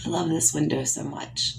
I love this window so much.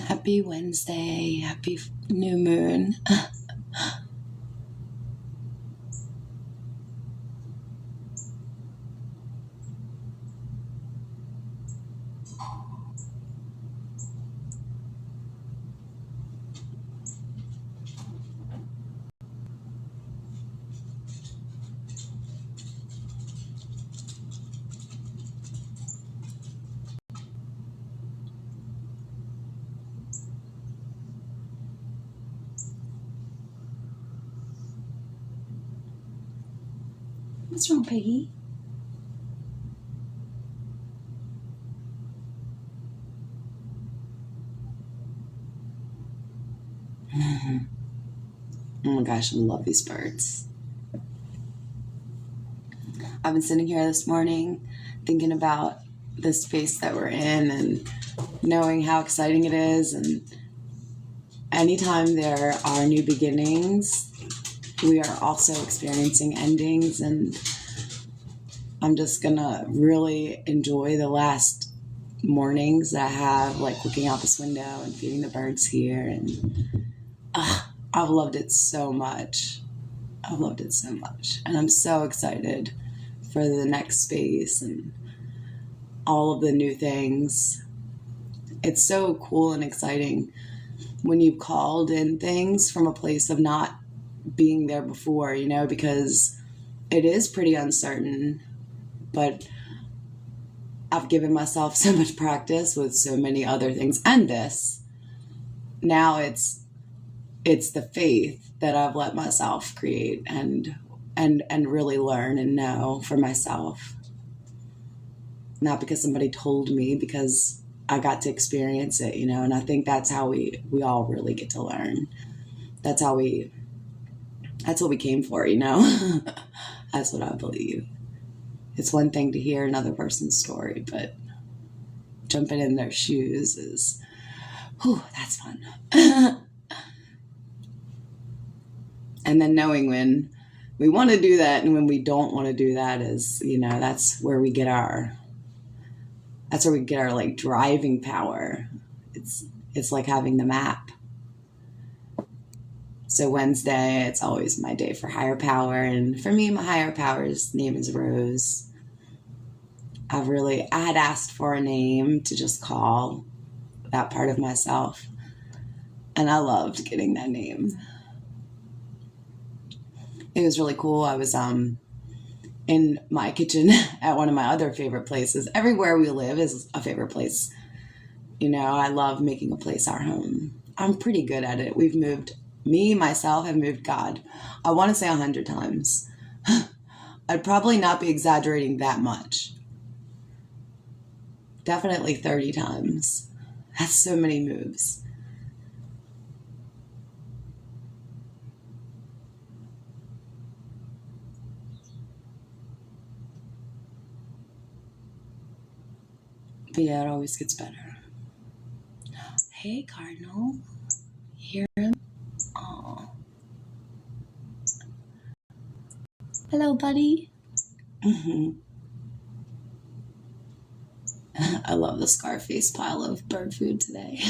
Happy Wednesday, happy new moon. What's wrong, Peggy? Oh my gosh, I love these birds. I've been sitting here this morning thinking about the space that we're in and knowing how exciting it is. And anytime there are new beginnings, we are also experiencing endings. And I'm just gonna really enjoy the last mornings that I have, like looking out this window and feeding the birds here. And I've loved it so much. I've loved it so much. And I'm so excited for the next space and all of the new things. It's so cool and exciting when you've called in things from a place of not being there before, you know, because it is pretty uncertain. But I've given myself so much practice with so many other things and this. Now it's the faith that I've let myself create and really learn and know for myself. Not because somebody told me, because I got to experience it, you know, and I think that's how we all really get to learn. That's what we came for, you know. That's what I believe. It's one thing to hear another person's story, but jumping in their shoes is, that's fun. And then knowing when we want to do that and when we don't want to do that is, you know, that's where we get our like driving power. It's like having the map. So Wednesday, it's always my day for higher power. And for me, my higher power's name is Rose. I had asked for a name to just call that part of myself. And I loved getting that name. It was really cool. I was in my kitchen at one of my other favorite places. Everywhere we live is a favorite place. You know, I love making a place our home. I'm pretty good at it. Myself, have moved, God, I want to say 100 times. I'd probably not be exaggerating that much. Definitely 30 times. That's so many moves. But yeah, it always gets better. Hey, Cardinal. Hear him? Aw. Hello, buddy. I love the Scarface pile of bird food today.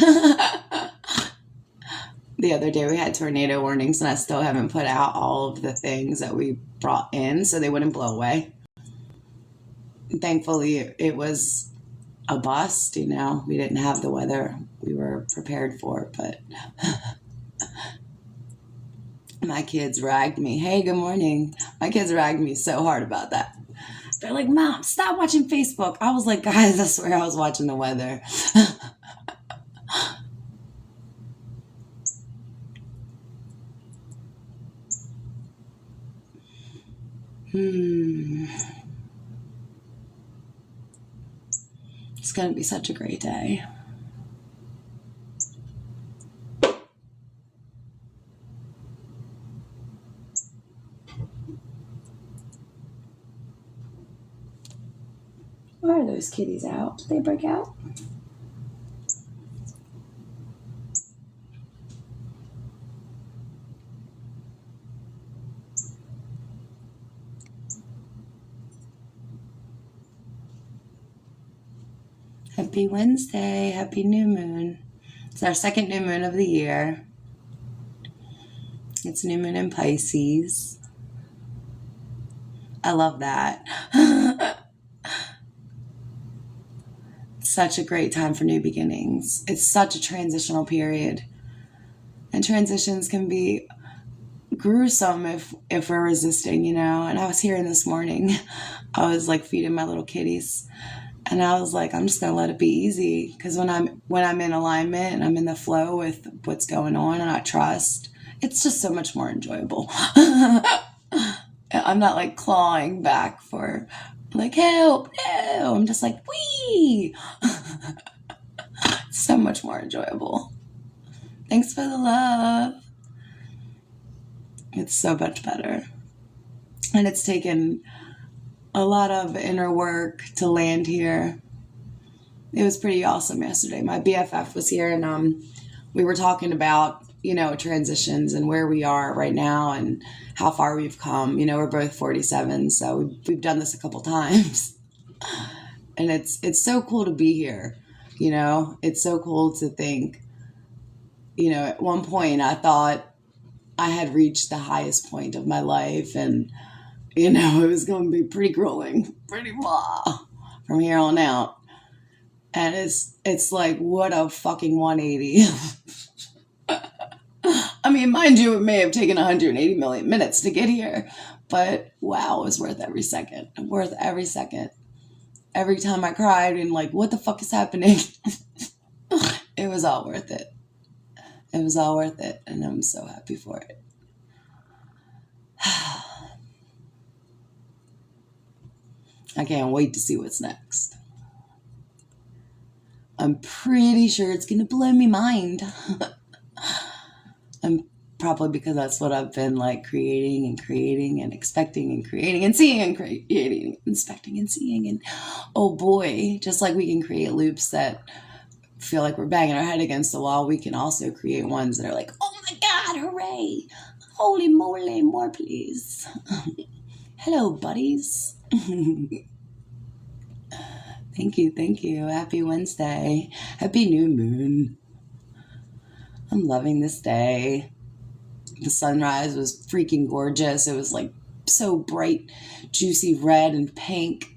The other day we had tornado warnings and I still haven't put out all of the things that we brought in so they wouldn't blow away. Thankfully, it was a bust, you know. We didn't have the weather we were prepared for, but my kids ragged me. Hey, good morning. My kids ragged me so hard about that. They're like, Mom, stop watching Facebook. I was like, guys, I swear I was watching the weather. It's going to be such a great day. Why are those kitties out? Did they break out? Happy Wednesday. Happy new moon. It's our second new moon of the year. It's new moon in Pisces. I love that. Such a great time for new beginnings. It's such a transitional period. And transitions can be gruesome if we're resisting, you know. And I was hearing this morning, I was like feeding my little kitties. And I was like, I'm just going to let it be easy. Because when I'm in alignment and I'm in the flow with what's going on and I trust, it's just so much more enjoyable. I'm not like clawing back for like, help, no. I'm just like, wee. So much more enjoyable. Thanks for the love. It's so much better. And it's taken a lot of inner work to land here. It was pretty awesome yesterday. My BFF was here and we were talking about, you know, transitions and where we are right now and how far we've come. You know, we're both 47, so we've done this a couple times. And it's so cool to be here. You know, it's so cool to think, you know, at one point I thought I had reached the highest point of my life and, you know, it was going to be pretty grueling, pretty blah from here on out. And it's like, what a fucking 180. I mean, mind you, it may have taken 180 million minutes to get here, but wow, it was worth every second. Worth every second. Every time I cried and like, what the fuck is happening? It was all worth it. It was all worth it, and I'm so happy for it. I can't wait to see what's next. I'm pretty sure it's going to blow my mind. And probably because that's what I've been like creating and expecting and creating and seeing and creating, expecting and seeing. And oh boy, just like we can create loops that feel like we're banging our head against the wall, we can also create ones that are like, oh my God, hooray. Holy moly, more please. Hello, buddies. Thank you. Happy Wednesday. Happy new moon. I'm loving this day. The sunrise was freaking gorgeous. It was like so bright, juicy red and pink.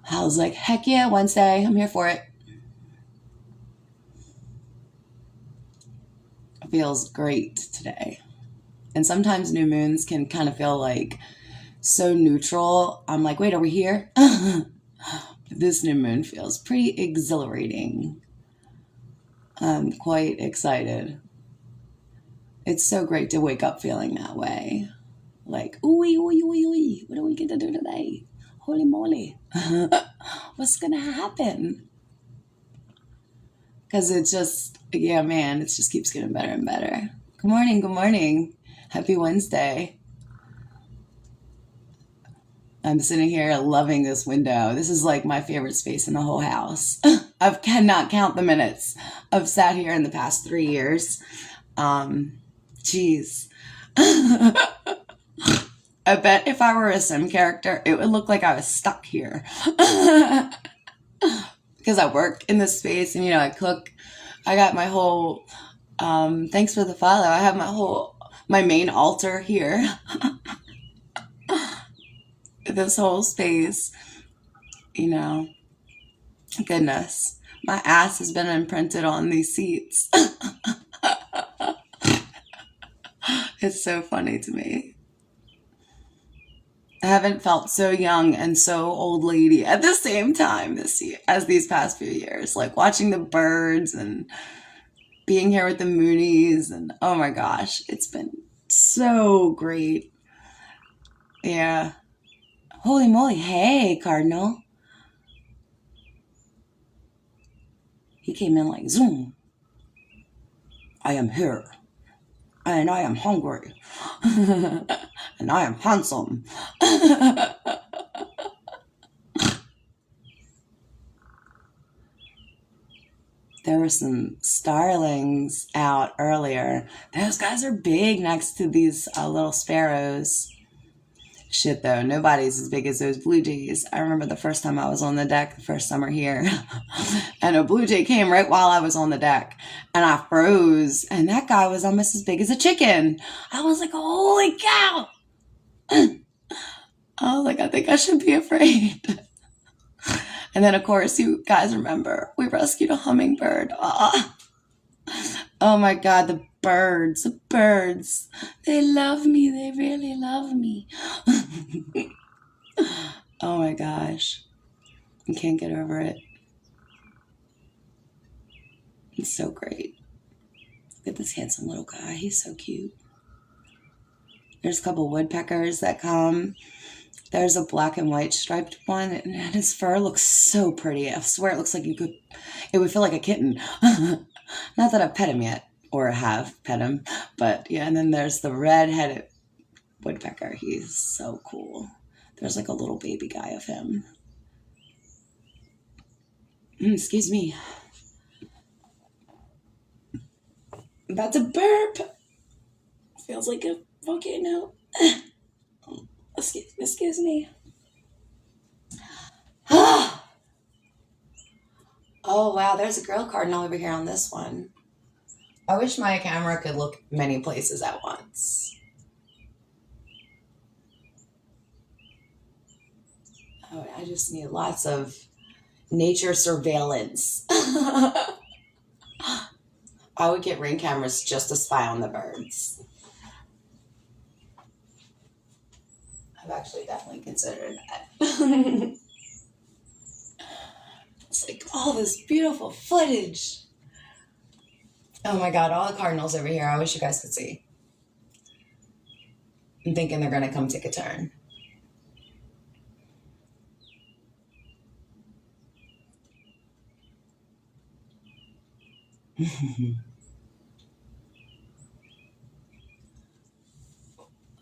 I was like, heck yeah, Wednesday. I'm here for it. It feels great today. And sometimes new moons can kind of feel like so neutral. I'm like, wait, are we here? This new moon feels pretty exhilarating. I'm quite excited. It's so great to wake up feeling that way. Like, ooh, what do we get to do today? Holy moly. What's going to happen? Because it just, yeah, man, it just keeps getting better and better. Good morning. Happy Wednesday. I'm sitting here loving this window. This is like my favorite space in the whole house. I cannot count the minutes I've sat here in the past 3 years. Geez. I bet if I were a Sim character, it would look like I was stuck here. Because I work in this space and, you know, I cook. I got my whole, thanks for the follow. I have my main altar here. This whole space, you know, goodness, my ass has been imprinted on these seats. It's so funny to me. I haven't felt so young and so old lady at the same time this year as these past few years, like watching the birds and being here with the Moonies, and oh my gosh, it's been so great. Yeah. Holy moly. Hey, Cardinal. He came in like, zoom. I am here. And I am hungry. And I am handsome. There were some starlings out earlier. Those guys are big next to these little sparrows. Shit, though, nobody's as big as those blue jays. I remember the first time I was on the deck, the first summer here, and a blue jay came right while I was on the deck, and I froze, and that guy was almost as big as a chicken. I was like, holy cow! I was like, I think I should be afraid. And then, of course, you guys remember, we rescued a hummingbird. Oh my God, the birds. They love me. They really love me. Oh my gosh. I can't get over it. It's so great. Look at this handsome little guy. He's so cute. There's a couple woodpeckers that come. There's a black and white striped one, and his fur looks so pretty. I swear it looks like it would feel like a kitten. Not that I've pet him yet, or have pet him, but yeah. And then there's the red-headed woodpecker. He's so cool. There's like a little baby guy of him. Excuse me. I'm about to burp. Feels like a volcano. Excuse me. Oh wow, there's a girl cardinal over here on this one. I wish my camera could look many places at once. Oh, I just need lots of nature surveillance. I would get Ring cameras just to spy on the birds. I've actually definitely considered that. It's like all this beautiful footage. Oh my God, all the cardinals over here. I wish you guys could see. I'm thinking they're going to come take a turn.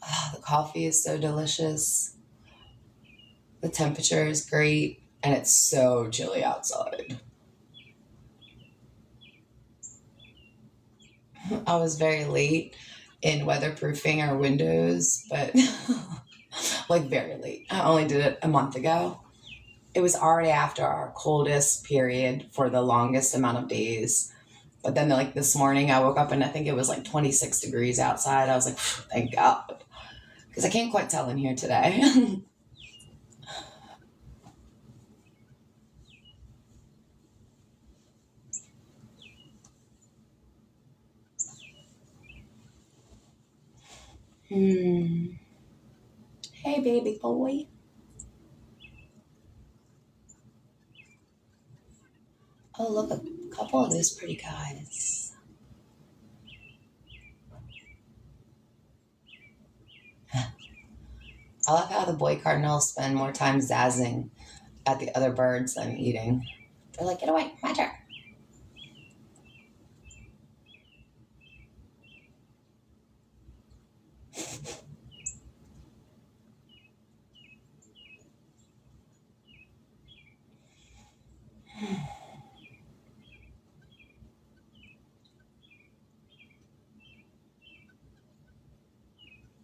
Oh, the coffee is so delicious. The temperature is great, and it's so chilly outside. I was very late in weatherproofing our windows, but like very late. I only did it a month ago. It was already after our coldest period for the longest amount of days. But then, like this morning, I woke up and I think it was like 26 degrees outside. I was like, thank God. Because I can't quite tell in here today. Hey, baby boy. Oh, look, a couple of those pretty guys. I love how the boy cardinals spend more time zazzing at the other birds than eating. They're like, get away, my turn.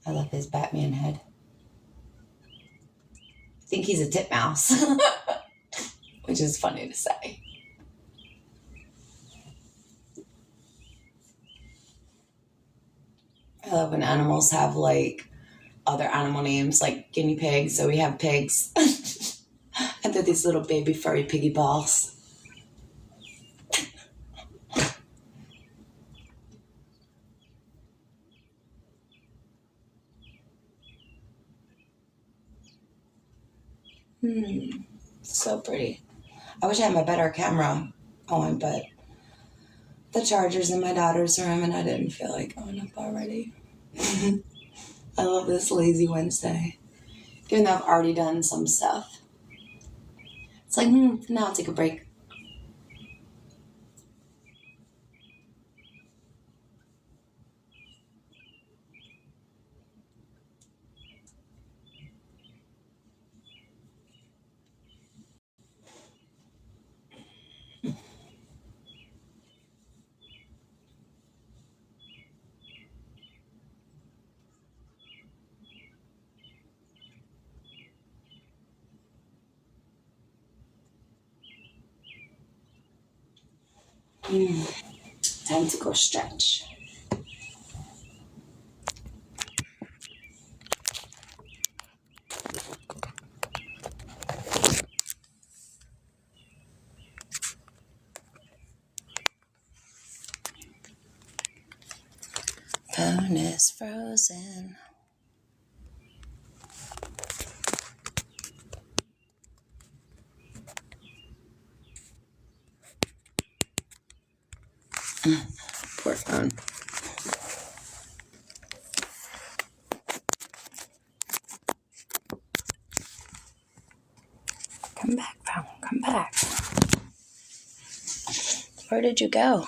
I love his Batman head. I think he's a titmouse, which is funny to say. I love when animals have like other animal names, like guinea pigs. So we have pigs. And they're these little baby furry piggy balls. So pretty. I wish I had my better camera on, but the charger's in my daughter's room and I didn't feel like going up already. I love this lazy Wednesday. even though I've already done some stuff. It's like, now I'll take a break. Time to go stretch. Phone is frozen. Poor phone. Come back, phone. Come back. Where did you go?